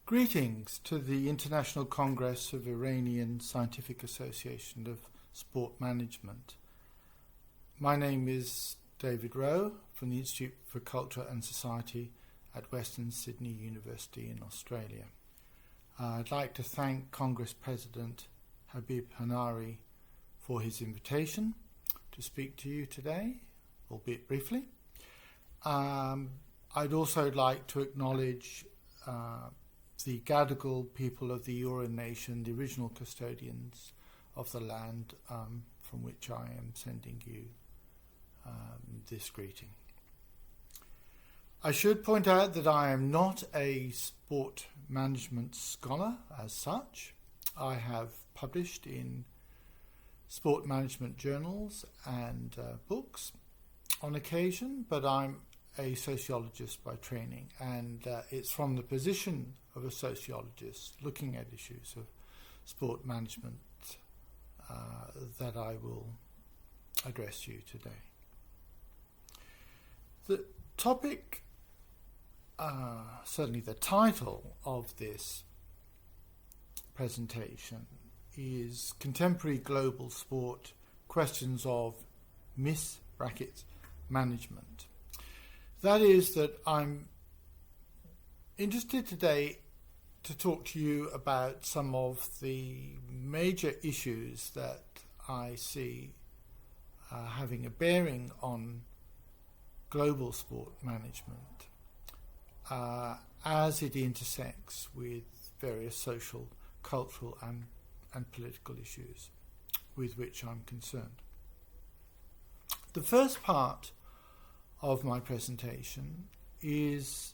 Greetings to the International Congress of Iranian Scientific Association of Sport Management. My name is David Rowe from the Institute for Culture and Society at Western Sydney University in Australia. I'd like to thank Congress President Habib Hanari for his invitation to speak to you today, albeit briefly. I'd also like to acknowledge the Gadigal people of the Eora Nation, the original custodians of the land from which I am sending you this greeting. I should point out that I am not a sport management scholar as such. I have published in sport management journals and books on occasion, but I'm a sociologist by training, and it's from the position of a sociologist looking at issues of sport management that I will address you today. The topic, certainly the title of this presentation, is Contemporary Global Sport, Questions of Management. That is that I'm interested today to talk to you about some of the major issues that I see having a bearing on global sport management as it intersects with various social, cultural and political issues with which I'm concerned. The first part of my presentation is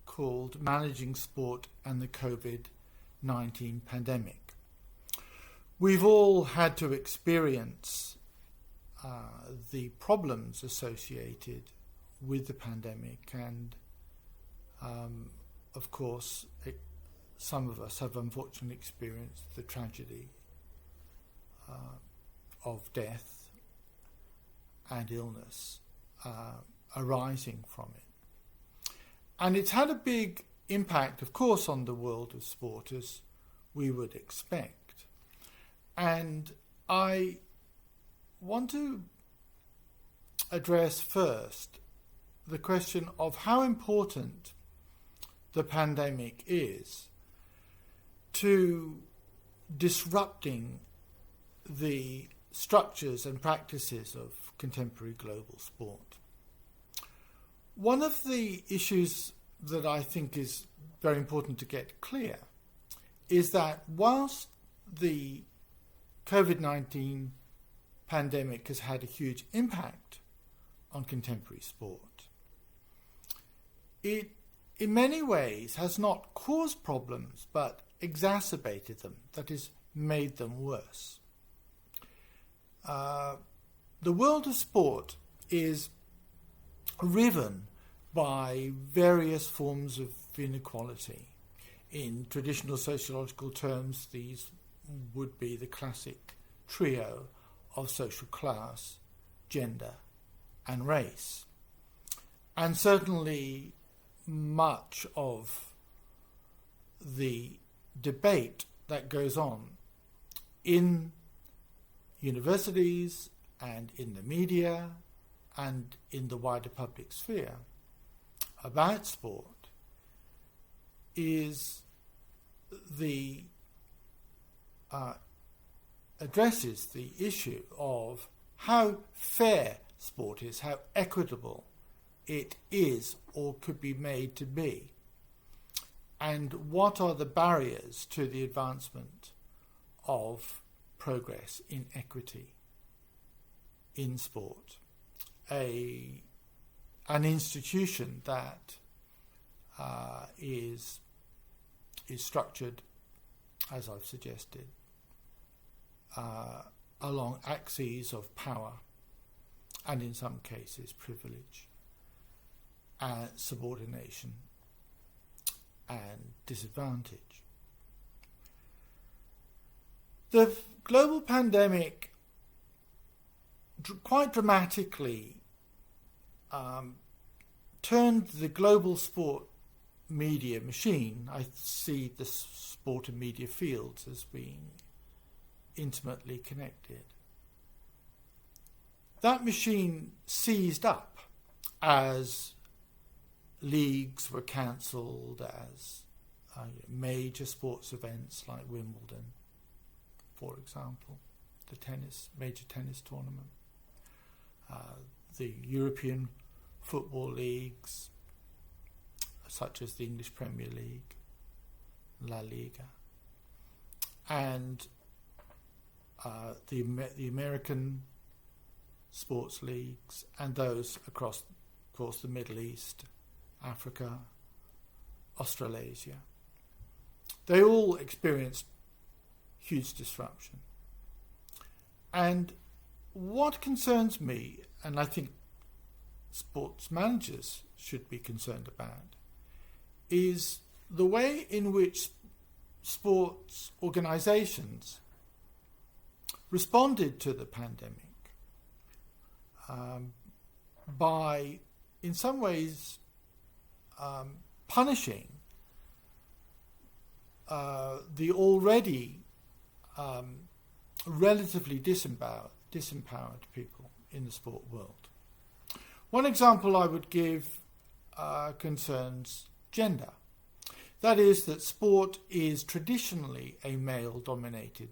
called Managing Sport and the COVID-19 Pandemic. We've all had to experience the problems associated with the pandemic, and of course some of us have unfortunately experienced the tragedy of death and illness arising from it. And it's had a big impact, of course, on the world of sport, as we would expect. And I want to address first the question of how important the pandemic is to disrupting the structures and practices of contemporary global sport. One of the issues that I think is very important to get clear is that whilst the COVID-19 pandemic has had a huge impact on contemporary sport, it in many ways has not caused problems but exacerbated them, that is, made them worse. The world of sport is riven by various forms of inequality. In traditional sociological terms, these would be the classic trio of social class, gender, and race. And certainly much of the debate that goes on in universities and in the media and in the wider public sphere about sport is addresses the issue of how fair sport is, how equitable it is or could be made to be, and what are the barriers to the advancement of progress in equity in sport. An institution that is structured, as I've suggested, along axes of power and in some cases privilege, subordination and disadvantage. The global pandemic quite dramatically turned the global sport media machine. I see the sport and media fields as being intimately connected. That machine seized up as leagues were cancelled, as major sports events like Wimbledon, for example, the major tennis tournament, the European football leagues, such as the English Premier League, La Liga, and the American sports leagues, and those across, of course, the Middle East, Africa, Australasia. They all experienced huge disruption. And what concerns me, and I think sports managers should be concerned about, is the way in which sports organisations responded to the pandemic by, in some ways, punishing the already relatively disempowered people in the sport world. One example I would give concerns gender. That is, that sport is traditionally a male-dominated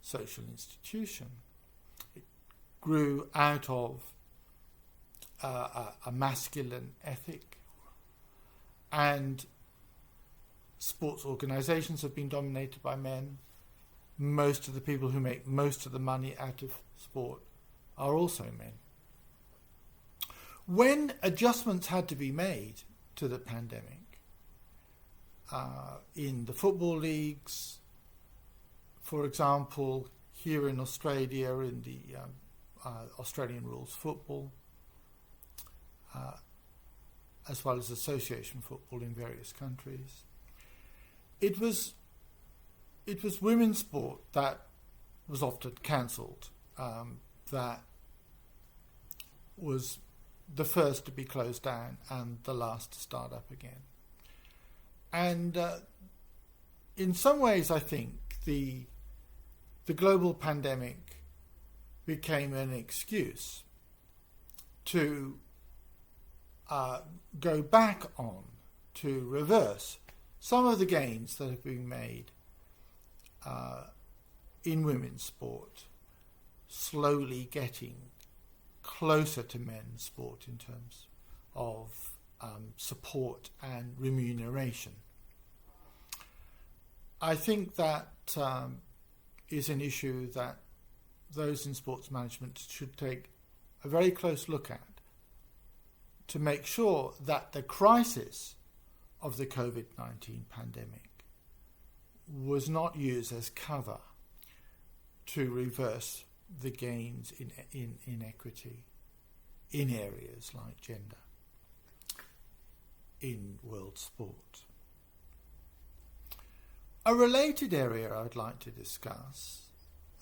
social institution. It grew out of a masculine ethic, and sports organisations have been dominated by men. Most of the people who make most of the money out of sport are also men. When adjustments had to be made to the pandemic, in the football leagues, for example, here in Australia, in the Australian rules football, as well as association football in various countries, it was women's sport that was often cancelled, that was the first to be closed down and the last to start up again. And in some ways, I think the global pandemic became an excuse to go back on, to reverse some of the gains that have been made in women's sport, slowly getting closer to men's sport in terms of support and remuneration. I think that is an issue that those in sports management should take a very close look at, to make sure that the crisis of the COVID-19 pandemic was not used as cover to reverse the gains in inequity in areas like gender in world sport. A related area I'd like to discuss,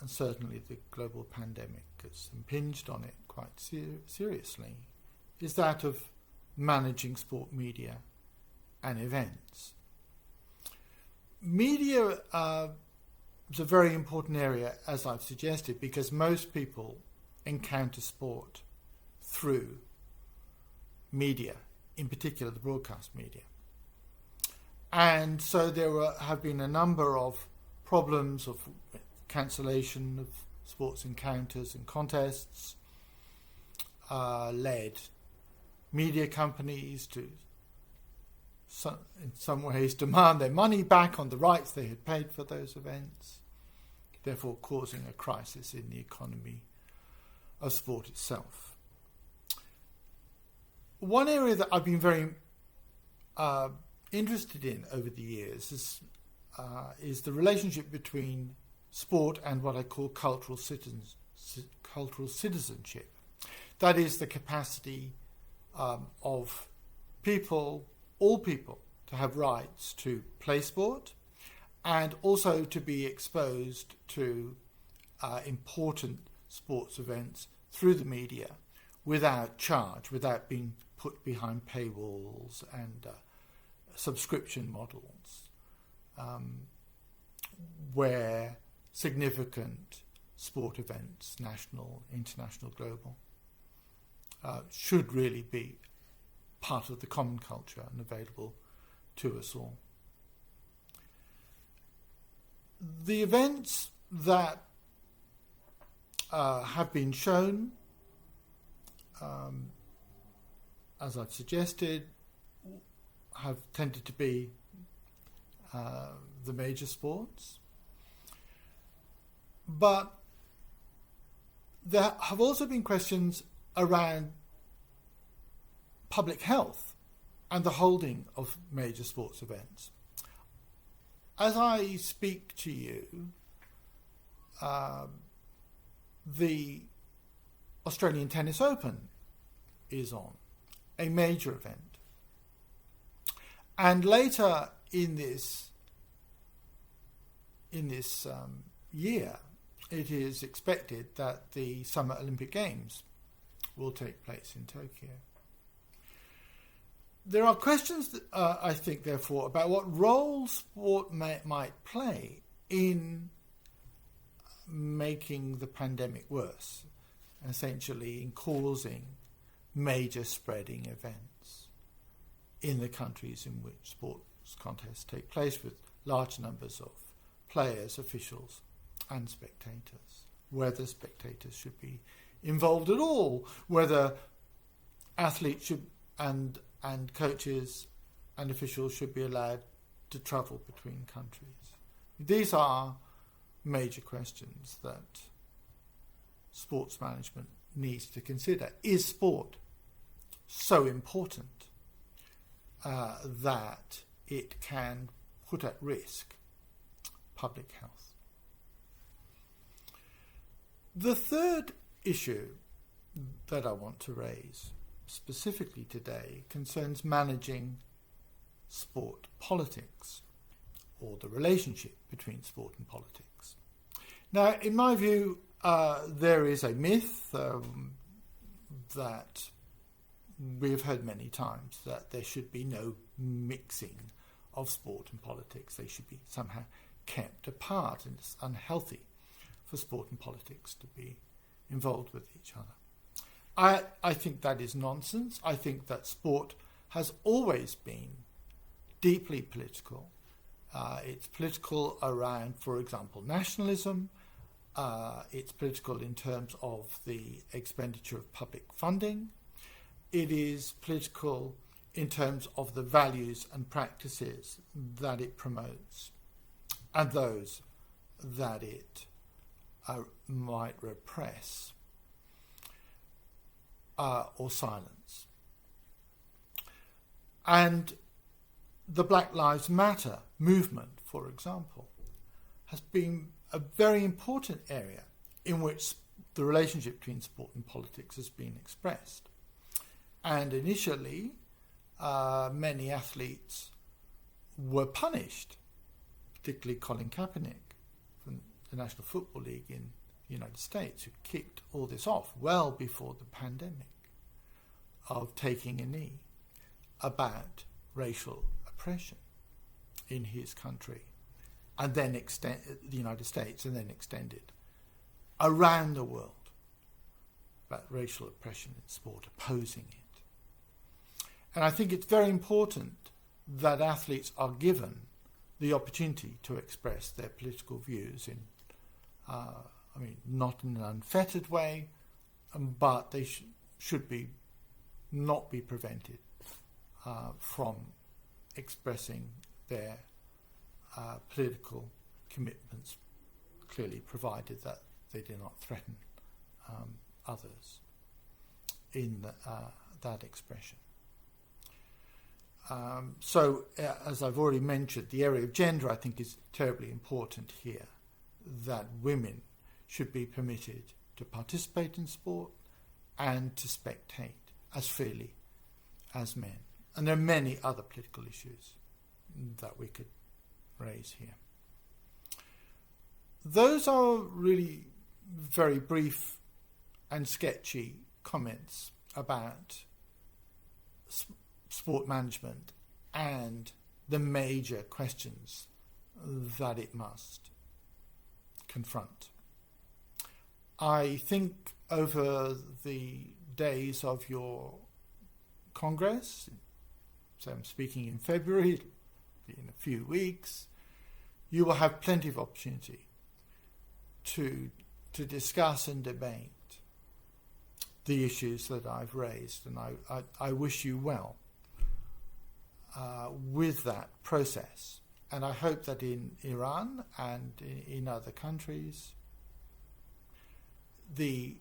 and certainly the global pandemic has impinged on it quite seriously, is that of managing sport media and events. Media is a very important area, as I've suggested, because most people encounter sport through media, in particular the broadcast media. And so there have been a number of problems of cancellation of sports encounters and contests, led media companies to, in some ways, demand their money back on the rights they had paid for those events, therefore causing a crisis in the economy of sport itself. One area that I've been very interested in over the years is the relationship between sport and what I call cultural citizenship. That is the capacity of people, all people, to have rights to play sport and also to be exposed to important sports events through the media without charge, without being put behind paywalls and subscription models where significant sport events, national, international, global, should really be part of the common culture and available to us all. The events that have been shown, as I've suggested, have tended to be the major sports. But there have also been questions around public health and the holding of major sports events. As I speak to you, the Australian Tennis Open is on, a major event. And later in this year, it is expected that the Summer Olympic Games will take place in Tokyo. There are questions, I think, therefore, about what role sport might play in making the pandemic worse, essentially in causing major spreading events in the countries in which sports contests take place, with large numbers of players, officials and spectators. Whether spectators should be involved at all, whether athletes should and coaches and officials should be allowed to travel between countries. These are major questions that sports management needs to consider. Is sport so important that it can put at risk public health? The third issue that I want to raise specifically today concerns managing sport politics, or the relationship between sport and politics. Now, in my view, there is a myth that we've heard many times, that there should be no mixing of sport and politics. They should be somehow kept apart, and it's unhealthy for sport and politics to be involved with each other. I think that is nonsense. I think that sport has always been deeply political. It's political around, for example, nationalism. It's political in terms of the expenditure of public funding. It is political in terms of the values and practices that it promotes and those that it might repress or silence. And the Black Lives Matter movement, for example, has been a very important area in which the relationship between sport and politics has been expressed. And initially, many athletes were punished, particularly Colin Kaepernick from the National Football League in the United States, who kicked all this off well before the pandemic, of taking a knee about racial oppression in his country, and then the United States, and then extended around the world about racial oppression in sport, opposing it. And I think it's very important that athletes are given the opportunity to express their political views in, not in an unfettered way, but they should not be prevented from expressing their political commitments, clearly provided that they do not threaten others in that expression. As I've already mentioned, the area of gender, I think, is terribly important here, that women should be permitted to participate in sport and to spectate as freely as men. And there are many other political issues that we could raise here. Those are really very brief and sketchy comments about sport management and the major questions that it must confront. I think over the days of your Congress, so I'm speaking in February, in a few weeks, you will have plenty of opportunity to discuss and debate the issues that I've raised, and I wish you well with that process. And I hope that in Iran and in other countries, the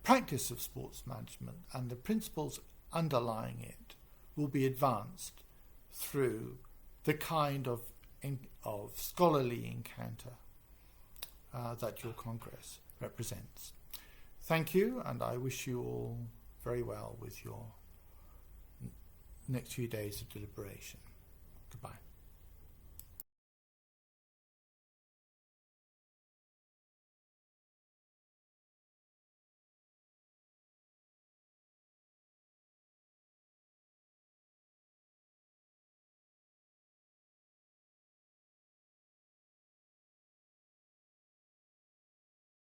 practice of sports management and the principles underlying it will be advanced through the kind of scholarly encounter that your Congress represents. Thank you, and I wish you all very well with your next few days of deliberation. Goodbye.